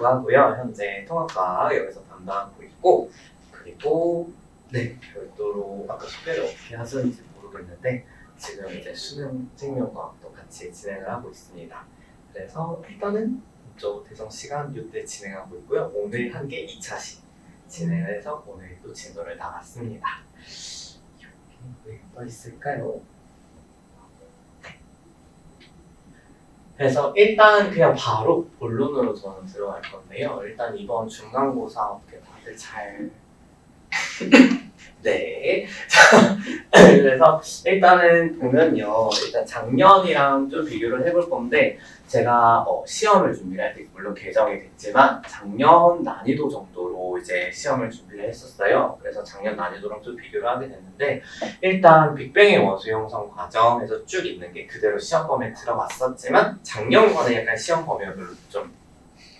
하고요. 현재 통합과학 여기서 담당하고 있고, 그리고 별도로 아까 소개를 어떻게 하셨는지 모르겠는데 지금 이제 수능 생명과학도 같이 진행을 하고 있습니다. 그래서 일단은 이쪽 대성 시간 이때 진행하고 있고요. 오늘 한 게 2차시 진행을 해서 오늘 또 진도를 나갔습니다. 여기 왜 떠 있을까요? 그래서 일단 그냥 바로 본론으로 저는 들어갈 건데요. 일단 이번 중간고사 어떻게 다들 잘 네. 그래서 일단은 보면요. 일단 작년이랑 좀 비교를 해볼 건데 제가 시험을 준비를 할 때 물론 개정이 됐지만 작년 난이도 정도로 이제 시험을 준비를 했었어요. 그래서 작년 난이도랑 좀 비교를 하게 됐는데 일단 빅뱅의 원소 형성 과정에서 쭉 있는 게 그대로 시험 범위에 들어갔었지만 작년과는 약간 시험 범위가 별로 좀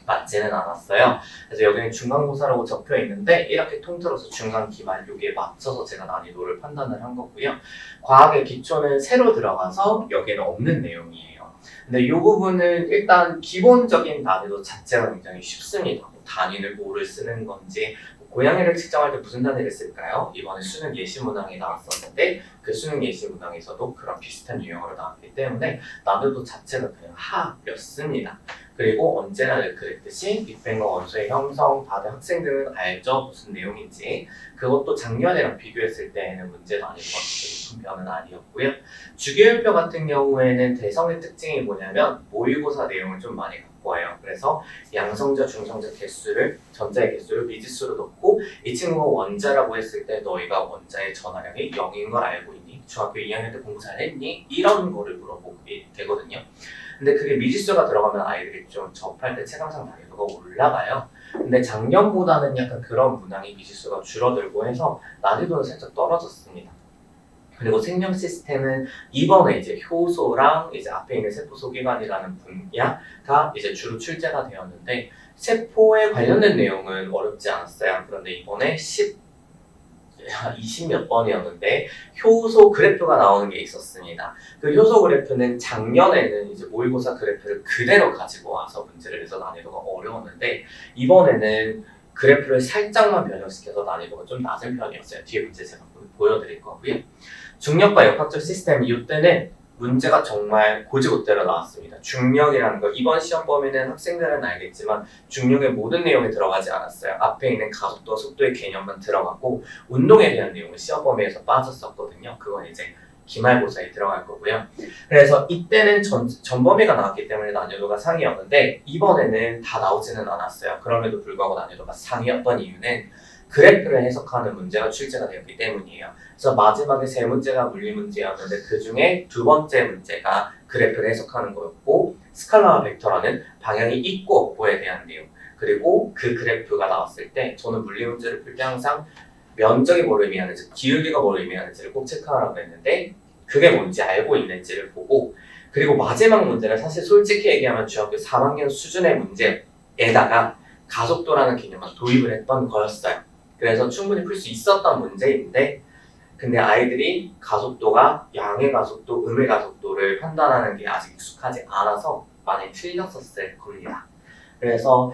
맞지는 않았어요. 그래서 여기는 중간고사라고 적혀 있는데 이렇게 통틀어서 중간 기말 여기에 맞춰서 제가 난이도를 판단을 한 거고요. 과학의 기초는 새로 들어가서 여기에는 없는 내용이에요. 근데 이 부분은 일단 기본적인 난이도 자체가 굉장히 쉽습니다. 뭐 단위를 뭐를 쓰는 건지 고양이를 측정할 때 무슨 단위를 쓸까요? 이번에 수능 예시 문항이 나왔었는데 그 수능 예시 문항에서도 그런 비슷한 유형으로 나왔기 때문에 난이도 자체가 그냥 하였습니다. 그리고 언제나 그랬듯이 빅뱅과 원소의 형성 다들 학생들은 알죠? 무슨 내용인지. 그것도 작년이랑 비교했을 때에는 문제 난이도가 그렇게 높은 편은 아니었고요. 주기율표 같은 경우에는 대성의 특징이 뭐냐면 모의고사 내용을 좀 많이 갖고 와요. 그래서 양성자, 중성자 개수를 전자의 개수를 미지수로 넣고 이 친구가 원자라고 했을 때 너희가 원자의 전하량이 0인 걸 알고 있니? 중학교 2학년 때 공부 잘했니? 이런 거를 물어보게 되거든요. 근데 그게 미지수가 들어가면 아이들이 좀 접할 때 체감상 난이도가 올라가요. 근데 작년보다는 약간 그런 문항이 미지수가 줄어들고 해서 난이도는 살짝 떨어졌습니다. 그리고 생명 시스템은 이번에 이제 효소랑 이제 앞에 있는 세포 소기관이라는 분야가 이제 주로 출제가 되었는데 세포에 관련된 내용은 어렵지 않았어요. 그런데 이번에 20 몇 번이었는데 효소 그래프가 나오는 게 있었습니다. 그 효소 그래프는 작년에는 이제 모의고사 그래프를 그대로 가지고 와서 문제를 내서 난이도가 어려웠는데 이번에는 그래프를 살짝만 변형시켜서 난이도가 좀 낮은 편이었어요. 뒤에 문제 제가 보여드릴 거고요. 중력과 역학적 시스템 이때는 문제가 정말 고지고대로 나왔습니다. 중력이라는 거 이번 시험 범위는 학생들은 알겠지만 중력의 모든 내용이 들어가지 않았어요. 앞에 있는 가속도와 속도의 개념만 들어가고 운동에 대한 내용은 시험 범위에서 빠졌었거든요. 그건 이제 기말고사에 들어갈 거고요. 그래서 이때는 전범위가 나왔기 때문에 난이도가 상이었는데 이번에는 다 나오지는 않았어요. 그럼에도 불구하고 난이도가 상이었던 이유는 그래프를 해석하는 문제가 출제가 되었기 때문이에요. 그래서 마지막에 세 문제가 물리 문제였는데 그 중에 두 번째 문제가 그래프를 해석하는 거였고 스칼라와 벡터라는 방향이 있고 없고에 대한 내용 그리고 그 그래프가 나왔을 때 저는 물리 문제를 풀 때 항상 면적이 뭘 의미하는지 기울기가 뭘 의미하는지를 꼭 체크하라고 했는데 그게 뭔지 알고 있는지를 보고 그리고 마지막 문제는 사실 솔직히 얘기하면 중학교 3학년 수준의 문제에다가 가속도라는 개념만 도입을 했던 거였어요. 그래서 충분히 풀 수 있었던 문제인데 근데 아이들이 가속도가 양의 가속도, 음의 가속도를 판단하는 게 아직 익숙하지 않아서 많이 틀렸었을 겁니다. 그래서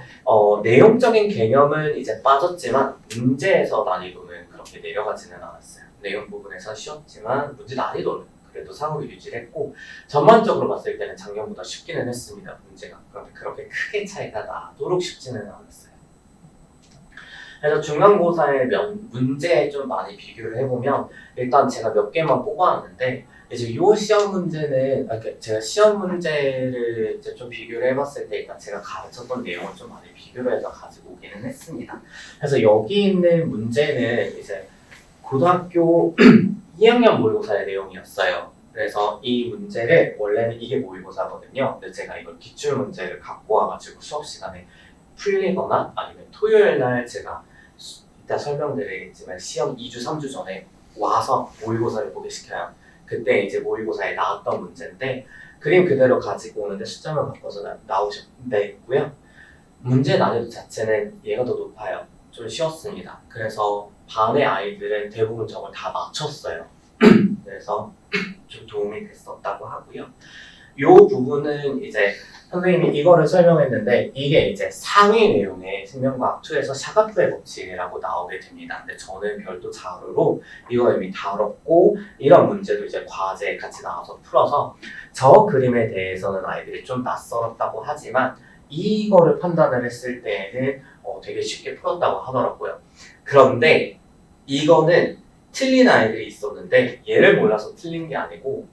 내용적인 개념은 이제 빠졌지만 문제에서 난이도는 그렇게 내려가지는 않았어요. 내용 부분에서 쉬웠지만 문제 난이도는 그래도 상으로 유지를 했고 전반적으로 봤을 때는 작년보다 쉽기는 했습니다. 문제가. 그런데 그렇게 크게 차이가 나도록 쉽지는 않았어요. 그래서 중간고사의 문제에 좀 많이 비교를 해보면 일단 제가 몇 개만 뽑아왔는데 이제 이 시험 문제는 제가 시험 문제를 이제 좀 비교를 해봤을 때 일단 제가 가르쳤던 내용을 좀 많이 비교를 해서 가지고 오기는 했습니다. 그래서 여기 있는 문제는 이제 고등학교 2학년 모의고사의 내용이었어요. 그래서 이 문제를 원래는 이게 모의고사거든요. 근데 제가 이걸 기출 문제를 갖고 와가지고 수업 시간에 풀리거나 아니면 토요일 날 제가 이따 설명드리겠지만 시험 2주, 3주 전에 와서 모의고사를 보게 시켜요. 그때 이제 모의고사에 나왔던 문제인데 그림 그대로 가지고 오는데 숫자만 바꿔서 나오셨고요. 문제 난이도 자체는 얘가 더 높아요. 좀 쉬웠습니다. 그래서 반의 아이들은 대부분 저걸 다 맞췄어요. 그래서 좀 도움이 됐었다고 하고요. 요 부분은 이제 선생님이 이거를 설명했는데 이게 이제 상위 내용의 생명과학 2에서 샤가프의 법칙이라고 나오게 됩니다. 근데 저는 별도 자료로 이거 이미 다뤘고 이런 문제도 이제 과제에 같이 나와서 풀어서 저 그림에 대해서는 아이들이 좀 낯설었다고 하지만 이거를 판단을 했을 때는 되게 쉽게 풀었다고 하더라고요. 그런데 이거는 틀린 아이들이 있었는데 얘를 몰라서 틀린 게 아니고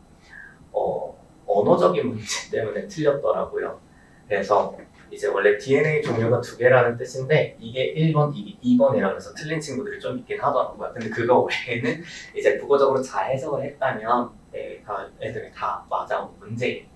언어적인 문제 때문에 틀렸더라고요. 그래서 이제 원래 DNA 종류가 2개라는 뜻인데 이게 1번, 이게 2번이라 해서 틀린 친구들이 좀 있긴 하더라고요. 근데 그거 외에는 이제 국어적으로 잘 해석을 했다면 애들이 다 맞아온 문제입니다.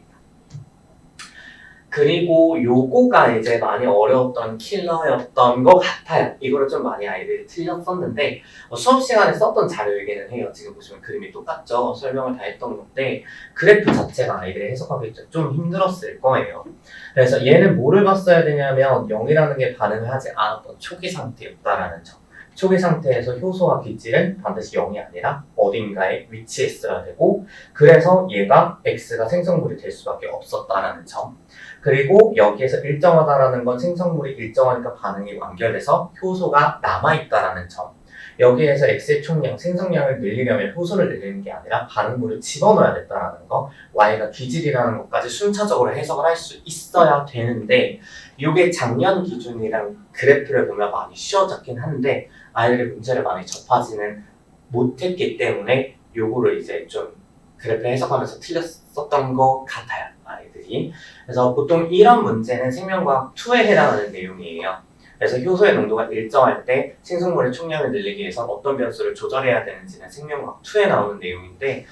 그리고 요거가 이제 많이 어려웠던 킬러였던 것 같아요. 이거를 좀 많이 아이들이 틀렸었는데 수업 시간에 썼던 자료이기는 해요. 지금 보시면 그림이 똑같죠? 설명을 다 했던 건데 그래프 자체가 아이들이 해석하기 좀 힘들었을 거예요. 그래서 얘는 뭐를 봤어야 되냐면 0이라는 게 반응을 하지 않았던 초기 상태였다라는 점. 초기 상태에서 효소와 기질은 반드시 0이 아니라 어딘가에 위치했어야 되고 그래서 얘가 X가 생성물이 될 수밖에 없었다라는 점. 그리고 여기에서 일정하다라는 건 생성물이 일정하니까 반응이 완결돼서 효소가 남아있다라는 점. 여기에서 X의 총량, 생성량을 늘리려면 효소를 늘리는 게 아니라 반응물을 집어넣어야 됐다라는 거. Y가 기질이라는 것까지 순차적으로 해석을 할 수 있어야 되는데 이게 작년 기준이랑 그래프를 보면 많이 쉬워졌긴 한데 아이들이 문제를 많이 접하지는 못했기 때문에 요거를 이제 좀 그래프 해석하면서 틀렸었던 것 같아요. 아이들이. 그래서 보통 이런 문제는 생명과학 2에 해당하는 내용이에요. 그래서 효소의 농도가 일정할 때 생성물의 총량을 늘리기 위해서 어떤 변수를 조절해야 되는지는 생명과학 2에 나오는 내용인데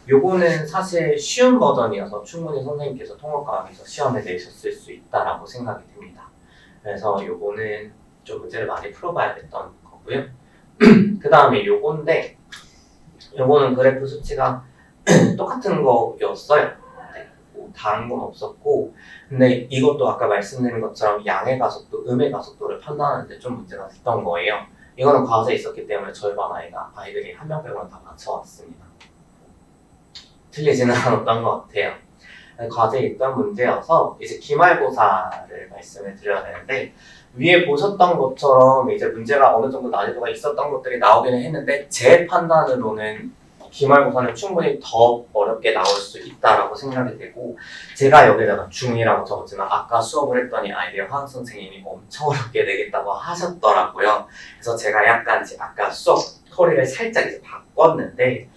요거는 사실 쉬운 버전이어서 충분히 선생님께서 통합과학에서 시험에 내셨을 수 있다라고 생각이 듭니다. 그래서 요거는 좀 문제를 많이 풀어봐야 됐던 거고요. 그 다음에 요건데 요거는 그래프 수치가 똑같은 거였어요. 네, 뭐 다른 건 없었고 근데 이것도 아까 말씀드린 것처럼 양의 가속도, 음의 가속도를 판단하는데 좀 문제가 됐던 거예요. 이거는 과제에 있었기 때문에 저희 반 아이들이 한 명 빼고는 다 맞춰왔습니다. 틀리지는 않았던 것 같아요. 과제에 있던 문제여서 이제 기말고사를 말씀을 드려야 되는데 위에 보셨던 것처럼 이제 문제가 어느 정도 난이도가 있었던 것들이 나오기는 했는데 제 판단으로는 기말고사는 충분히 더 어렵게 나올 수 있다라고 생각이 되고 제가 여기다가 중2라고 적었지만 아까 수업을 했더니 아이들 화학 선생님이 엄청 어렵게 내겠다고 하셨더라고요. 그래서 제가 약간 아까 수업 커리를 살짝 이제 바꿨는데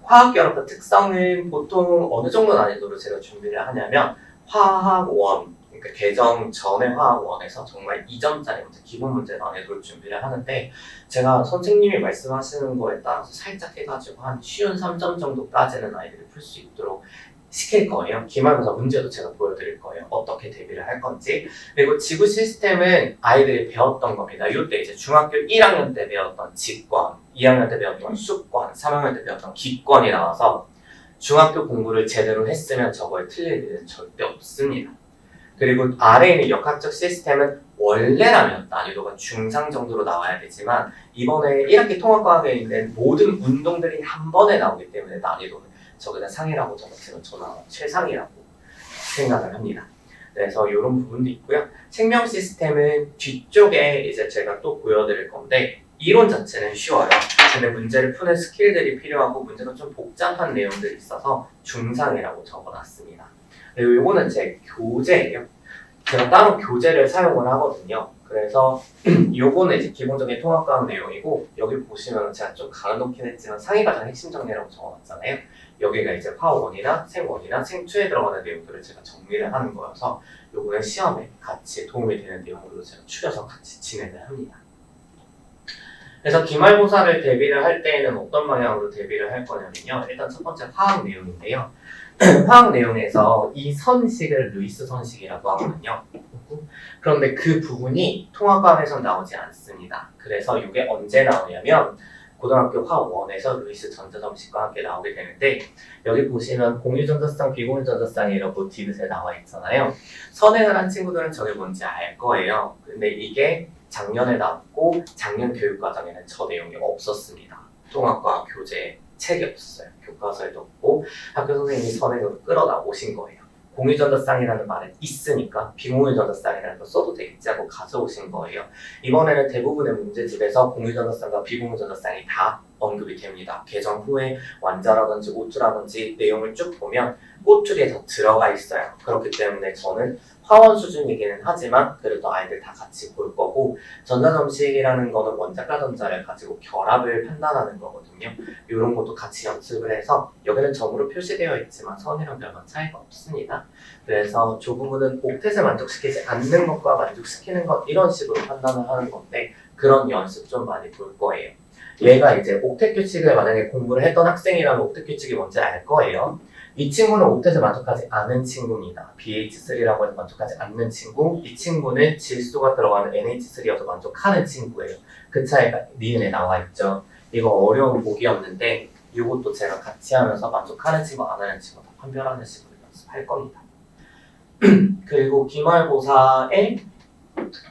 화학결합의 특성은 보통 어느 정도 난이도로 제가 준비를 하냐면 화학원 그러니까 개정 전의 화학원에서 정말 2점짜리 문제, 기본 문제 난이도를 준비를 하는데 제가 선생님이 말씀하시는 거에 따라서 살짝 해가지고 한 쉬운 3점 정도까지는 아이들이 풀 수 있도록 시킬 거예요. 기말고사 문제도 제가 보여드릴 거예요. 어떻게 대비를 할 건지. 그리고 지구 시스템은 아이들이 배웠던 겁니다. 이때 이제 중학교 1학년 때 배웠던 직권, 2학년 때 배웠던 수권, 3학년 때 배웠던 기권이 나와서 중학교 공부를 제대로 했으면 저거에 틀릴 일은 절대 없습니다. 그리고 아래에 있는 역학적 시스템은 원래라면 난이도가 중상 정도로 나와야 되지만 이번에 1학기 통합과학에 있는 모든 운동들이 한 번에 나오기 때문에 난이도는 저기다 상이라고 적었지만 저는 최상이라고 생각을 합니다. 그래서 이런 부분도 있고요. 생명 시스템은 뒤쪽에 이제 제가 또 보여드릴 건데 이론 자체는 쉬워요. 근데 문제를 푸는 스킬들이 필요하고 문제가 좀 복잡한 내용들이 있어서 중상이라고 적어놨습니다. 그리고 이거는 제 교재예요. 제가 따로 교재를 사용을 하거든요. 그래서 요거는 이제 기본적인 통합과학 내용이고 여기 보시면 제가 좀 가려놓긴 했지만 상위 가장 핵심 정리라고 적어놨잖아요. 여기가 이제 화원이나 생원이나 생추에 들어가는 내용들을 제가 정리를 하는 거여서 요거는 시험에 같이 도움이 되는 내용으로 제가 추려서 같이 진행을 합니다. 그래서 기말고사를 대비를 할 때에는 어떤 방향으로 대비를 할 거냐면요. 일단 첫 번째 화학 내용인데요. 화학 내용에서 이 선식을 루이스 선식이라고 하거든요. 그런데 그 부분이 통합과학에서 나오지 않습니다. 그래서 이게 언제 나오냐면 고등학교 화원에서 루이스 전자점식과 함께 나오게 되는데 여기 보시면 공유전자쌍, 비공유전자쌍이라고 디귿에 나와 있잖아요. 선행을 한 친구들은 저게 뭔지 알 거예요. 근데 이게 작년에 나왔고 작년 교육과정에는 저 내용이 없었습니다. 통합과학 교재 책이 없었어요. 교과서에도 없고 학교 선생님이 선행으로 끌어나오신 거예요. 공유전자쌍이라는 말은 있으니까 비공유전자쌍이라는 걸 써도 되겠지 하고 가져오신 거예요. 이번에는 대부분의 문제집에서 공유전자쌍과 비공유전자쌍이 다 언급이 됩니다. 개정 후에 완자라든지 오투라든지 내용을 쭉 보면 꼬투리에 더 들어가 있어요. 그렇기 때문에 저는 화원 수준이기는 하지만 그래도 아이들 다 같이 볼 거고, 전자점식이라는 거는 원자과 전자를 가지고 결합을 판단하는 거거든요. 이런 것도 같이 연습을 해서 여기는 점으로 표시되어 있지만 선이랑 별반 차이가 없습니다. 그래서 저 부분은 옥텟을 만족시키지 않는 것과 만족시키는 것 이런 식으로 판단을 하는 건데, 그런 연습 좀 많이 볼 거예요. 얘가 이제 옥텟 규칙을 만약에 공부를 했던 학생이라면 옥텟 규칙이 뭔지 알 거예요. 이 친구는 옥텟을 만족하지 않은 친구입니다. BH3라고 해서 만족하지 않는 친구, 이 친구는 질소가 들어가는 NH3여서 만족하는 친구예요. 그 차이가 니은에 나와 있죠. 이거 어려운 보기였는데 이것도 제가 같이 하면서 만족하는 친구, 안 하는 친구 다 판별하는 식으로 연습할 겁니다. 그리고 기말고사의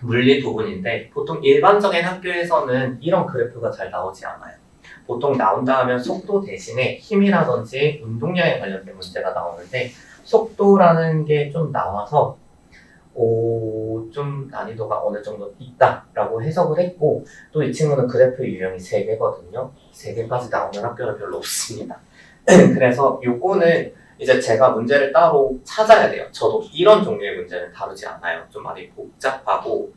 물리 부분인데 보통 일반적인 학교에서는 이런 그래프가 잘 나오지 않아요. 보통 나온다 하면 속도 대신에 힘이라든지 운동량에 관련된 문제가 나오는데, 속도라는 게 좀 나와서 좀 난이도가 어느 정도 있다라고 해석을 했고, 또 이 친구는 그래프 유형이 3개거든요. 3개까지 나오는 학교는 별로 없습니다. 그래서 요거는 이제 제가 문제를 따로 찾아야 돼요. 저도 이런 종류의 문제는 다루지 않아요. 좀 많이 복잡하고,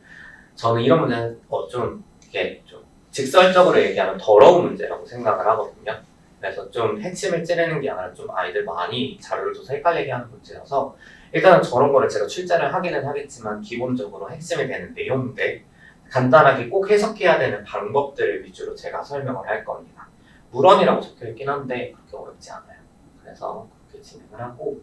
저는 이런 문제는 좀 이게 좀 직설적으로 얘기하면 더러운 문제라고 생각을 하거든요. 그래서 좀 핵심을 찌르는 게 아니라 좀 아이들 많이 자료를 줘서 헷갈리게 하는 문제여서, 일단은 저런 거를 제가 출제를 하기는 하겠지만 기본적으로 핵심이 되는 내용들, 간단하게 꼭 해석해야 되는 방법들을 위주로 제가 설명을 할 겁니다. 물원이라고 적혀있긴 한데 그렇게 어렵지 않아요. 그래서 그렇게 진행을 하고,